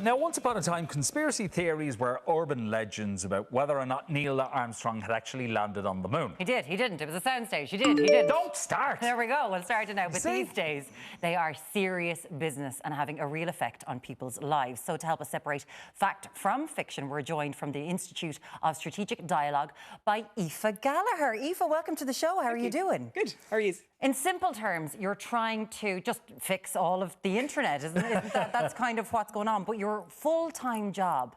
Now, once upon a time, conspiracy theories were urban legends about whether or not Neil Armstrong had actually landed on the moon. He did. He didn't. It was a soundstage. He did. He didn't. Don't start. There we go. We'll start it now. But See? these days, they are serious business and having a real effect on people's lives. So to help us separate fact from fiction, we're joined from the Institute of Strategic Dialogue by Aoife Gallagher. Aoife, welcome to the show. How are you doing? Good. How are you? In simple terms, you're trying to just fix all of the internet, isn't it? That's kind of what's going on. But your full-time job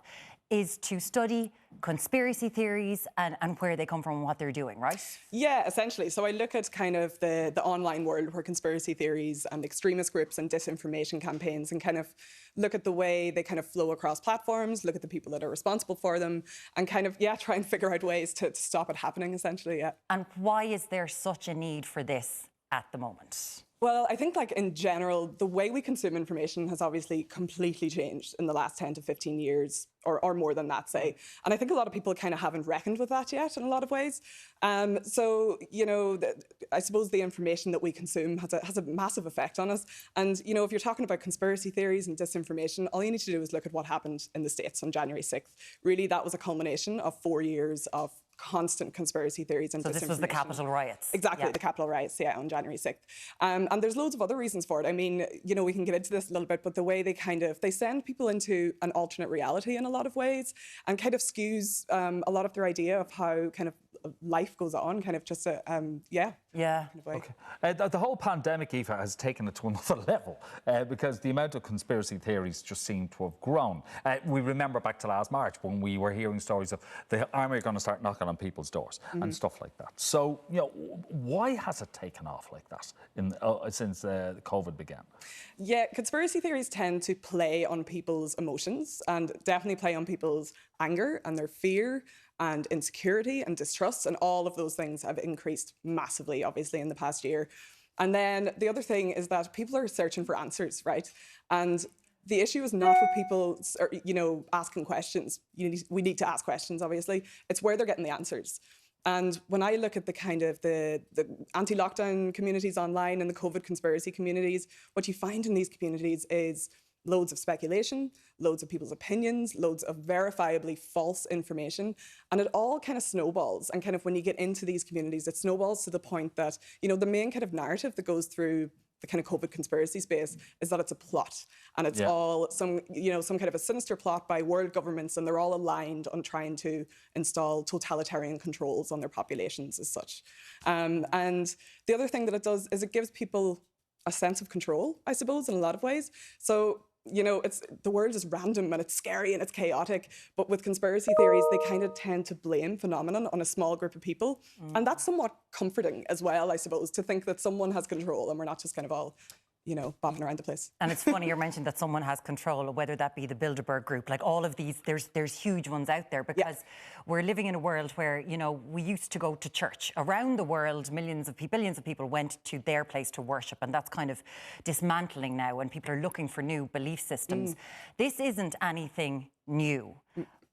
is to study conspiracy theories and where they come from and what they're doing, right? Yeah, essentially. So I look at kind of the online world where conspiracy theories and extremist groups and disinformation campaigns, and kind of look at the way they kind of flow across platforms, look at the people that are responsible for them, and kind of, try and figure out ways to stop it happening, essentially, yeah. And why is there such a need for this at the moment? Well, I think, in general, the way we consume information has obviously completely changed in the last 10 to 15 years, or more than that, say. And I think a lot of people kind of haven't reckoned with that yet in a lot of ways. So, I suppose the information that we consume has a massive effect on us. And, if you're talking about conspiracy theories and disinformation, all you need to do is look at what happened in the States on January 6th. Really, that was a culmination of 4 years of constant conspiracy theories and disinformation. So this was the Capitol riots. Exactly, the Capitol riots, on January 6th. And there's loads of other reasons for it. I mean, we can get into this a little bit, but the way they send people into an alternate reality in a lot of ways, and kind of skews a lot of their idea of how kind of life goes on, kind of just kind of way. Okay. The whole pandemic, Aoife, has taken it to another level because the amount of conspiracy theories just seem to have grown. We remember back to last March when we were hearing stories of the army are going to start knocking on people's doors and stuff like that. So, why has it taken off like that since COVID began? Yeah, conspiracy theories tend to play on people's emotions and definitely play on people's anger and their fear and insecurity and distrust, and all of those things have increased massively, obviously, in the past year. And then the other thing is that people are searching for answers, right? And the issue is not with people, asking questions. We need to ask questions, obviously. It's where they're getting the answers. And when I look at the kind of the anti-lockdown communities online and the COVID conspiracy communities, what you find in these communities is loads of speculation, loads of people's opinions, loads of verifiably false information. And it all kind of snowballs. And kind of when you get into these communities, it snowballs to the point that, the main kind of narrative that goes through the kind of COVID conspiracy space is that it's a plot. And it's all some kind of a sinister plot by world governments, and they're all aligned on trying to install totalitarian controls on their populations as such. And the other thing that it does is it gives people a sense of control, I suppose, in a lot of ways. So, the world is random and it's scary and it's chaotic, but with conspiracy theories, they kind of tend to blame phenomenon on a small group of people. And that's somewhat comforting as well, I suppose, to think that someone has control and we're not just kind of all bopping around the place. And it's funny you mentioned that someone has control, whether that be the Bilderberg group, like all of these, there's huge ones out there, because we're living in a world where, we used to go to church. Around the world, billions of people went to their place to worship, and that's kind of dismantling now, and people are looking for new belief systems. This isn't anything new.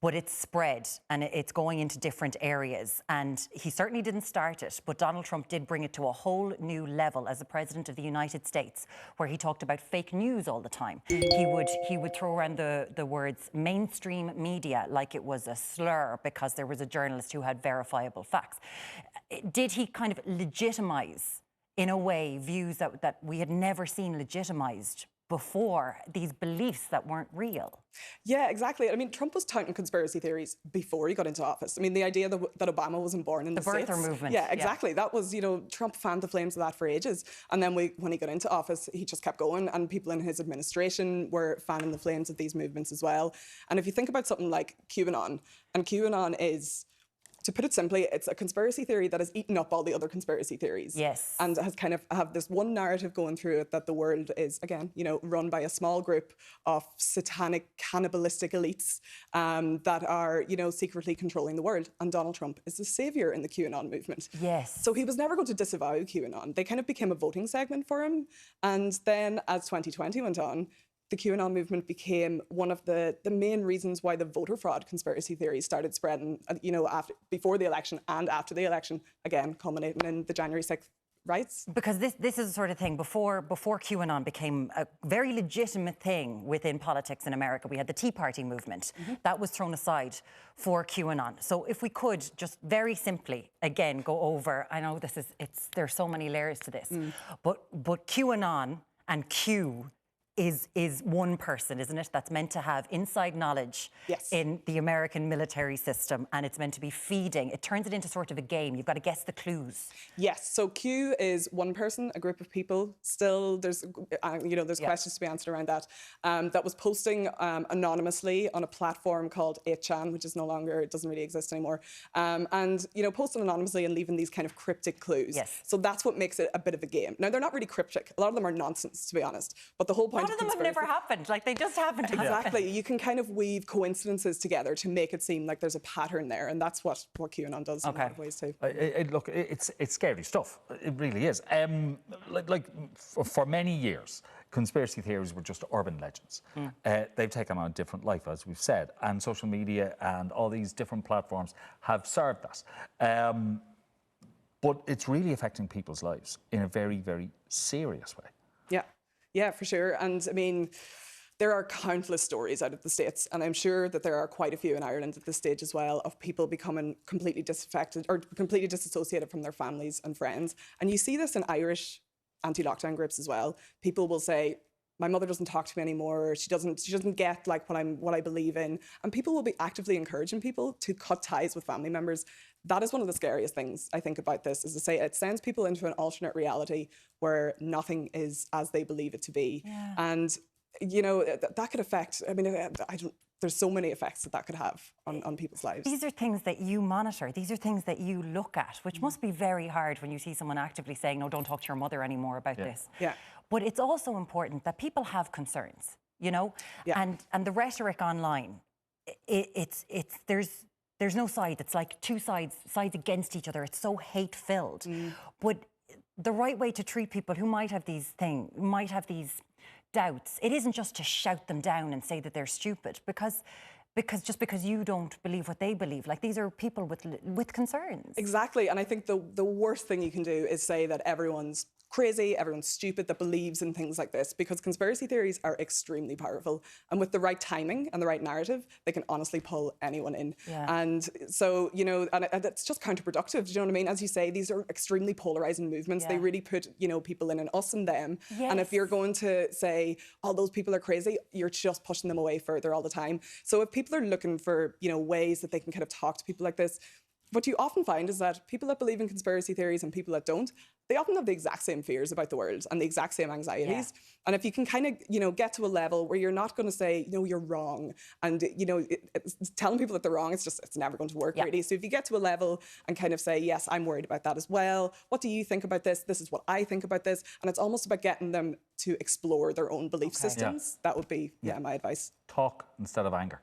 But it's spread and it's going into different areas. And he certainly didn't start it, but Donald Trump did bring it to a whole new level as the President of the United States, where he talked about fake news all the time. He would throw around the words mainstream media like it was a slur because there was a journalist who had verifiable facts. Did he kind of legitimize, in a way, views that we had never seen legitimized before, these beliefs that weren't real? Yeah, exactly. I mean, Trump was touting conspiracy theories before he got into office. I mean, the idea that Obama wasn't born in the States. The birther movement. Yeah, exactly. That was, Trump fanned the flames of that for ages. And then when he got into office, he just kept going, and people in his administration were fanning the flames of these movements as well. And if you think about something like QAnon, and QAnon is, to put it simply, it's a conspiracy theory that has eaten up all the other conspiracy theories. Yes. And has kind of have this one narrative going through it that the world is, again, run by a small group of satanic, cannibalistic elites that are, secretly controlling the world. And Donald Trump is the savior in the QAnon movement. Yes. So he was never going to disavow QAnon. They kind of became a voting segment for him. And then as 2020 went on, the QAnon movement became one of the main reasons why the voter fraud conspiracy theories started spreading, before the election and after the election, again, culminating in the January 6th rights. Because this is the sort of thing, before QAnon became a very legitimate thing within politics in America, we had the Tea Party movement. That was thrown aside for QAnon. So if we could just very simply, again, go over, I know there's so many layers to this, but QAnon and Q is one person, isn't it? That's meant to have inside knowledge in the American military system, and it's meant to be feeding. It turns it into sort of a game. You've got to guess the clues. Yes. So Q is one person, a group of people. Still, there's there's questions to be answered around that. That was posting anonymously on a platform called 8chan, which is no longer, it doesn't really exist anymore. And posting anonymously and leaving these kind of cryptic clues. Yes. So that's what makes it a bit of a game. Now they're not really cryptic. A lot of them are nonsense, to be honest. But the whole point. A lot of them have never happened. Like, they just happen to happen. Exactly. You can kind of weave coincidences together to make it seem like there's a pattern there, and that's what QAnon does in a lot of ways too. Look, it's scary stuff. It really is. For many years, conspiracy theories were just urban legends. They've taken on a different life, as we've said, and social media and all these different platforms have served us. But it's really affecting people's lives in a very, very serious way. Yeah, for sure. And I mean, there are countless stories out of the States, and I'm sure that there are quite a few in Ireland at this stage as well, of people becoming completely disaffected or completely disassociated from their families and friends. And you see this in Irish anti-lockdown groups as well. People will say, my mother doesn't talk to me anymore. She doesn't get like what I believe in. And people will be actively encouraging people to cut ties with family members. That is one of the scariest things I think about this, is to say it sends people into an alternate reality where nothing is as they believe it to be. Yeah. And that could affect, I mean, there's so many effects that could have on people's lives. These are things that you monitor. These are things that you look at, which must be very hard when you see someone actively saying, no, don't talk to your mother anymore about this. Yeah. But it's also important that people have concerns, and the rhetoric online, there's no side. It's like two sides against each other. It's so hate-filled. But the right way to treat people who might have these doubts, it isn't just to shout them down and say that they're stupid, because you don't believe what they believe. Like, these are people with concerns. Exactly. And I think the worst thing you can do is say that everyone's crazy, everyone's stupid that believes in things like this, because conspiracy theories are extremely powerful. And with the right timing and the right narrative, they can honestly pull anyone in. Yeah. And so, and it's just counterproductive, do you know what I mean? As you say, these are extremely polarizing movements. They really put, people in an us and them. Yes. And if you're going to say, oh, those people are crazy, you're just pushing them away further all the time. So if people are looking for, ways that they can kind of talk to people like this, what you often find is that people that believe in conspiracy theories and people that don't, they often have the exact same fears about the world and the exact same anxieties. Yeah. And if you can kind of, get to a level where you're not going to say, you're wrong, and, telling people that they're wrong, it's never going to work really. So if you get to a level and kind of say, yes, I'm worried about that as well. What do you think about this? This is what I think about this. And it's almost about getting them to explore their own belief systems. That would be, my advice. Talk instead of anger.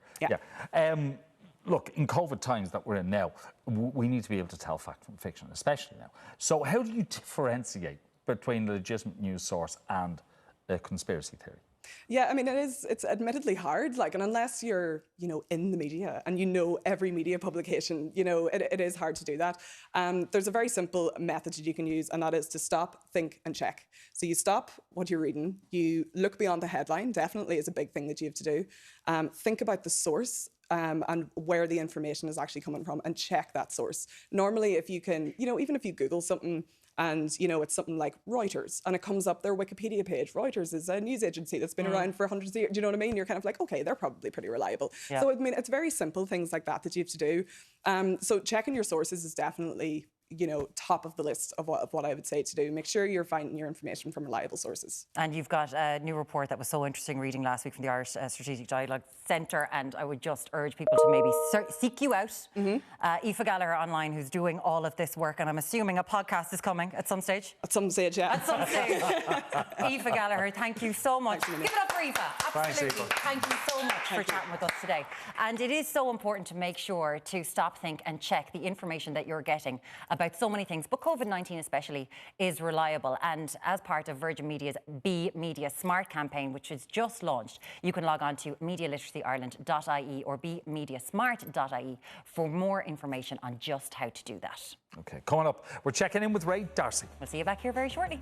Look, in COVID times that we're in now, we need to be able to tell fact from fiction, especially now. So how do you differentiate between a legitimate news source and a conspiracy theory? Yeah, I mean, it's admittedly hard, and unless you're, in the media and every media publication, it is hard to do that. There's a very simple method that you can use, and that is to stop, think, and check. So you stop what you're reading, you look beyond the headline, definitely is a big thing that you have to do. Think about the source, and where the information is actually coming from, and check that source. Normally, if you can, even if you Google something and, it's something like Reuters and it comes up their Wikipedia page, Reuters is a news agency that's been around for hundreds of years. Do you know what I mean? You're kind of like, okay, they're probably pretty reliable. Yeah. So, I mean, it's very simple things like that you have to do. So checking your sources is definitely, top of the list of what I would say to do. Make sure you're finding your information from reliable sources. And you've got a new report that was so interesting reading last week from the Irish Strategic Dialogue Centre, and I would just urge people to maybe seek you out. Aoife Gallagher online, who's doing all of this work, and I'm assuming a podcast is coming at some stage? At some stage, yeah. At some stage. Aoife Gallagher, thank you so much. Give it up. Aoife. Absolutely. Thank you so much for chatting with us today. And it is so important to make sure to stop, think and check the information that you're getting about so many things, but COVID-19 especially is reliable. And as part of Virgin Media's Be Media Smart campaign, which is just launched, you can log on to medialiteracyIreland.ie or bemediasmart.ie for more information on just how to do that. Okay, coming up, we're checking in with Ray Darcy. We'll see you back here very shortly.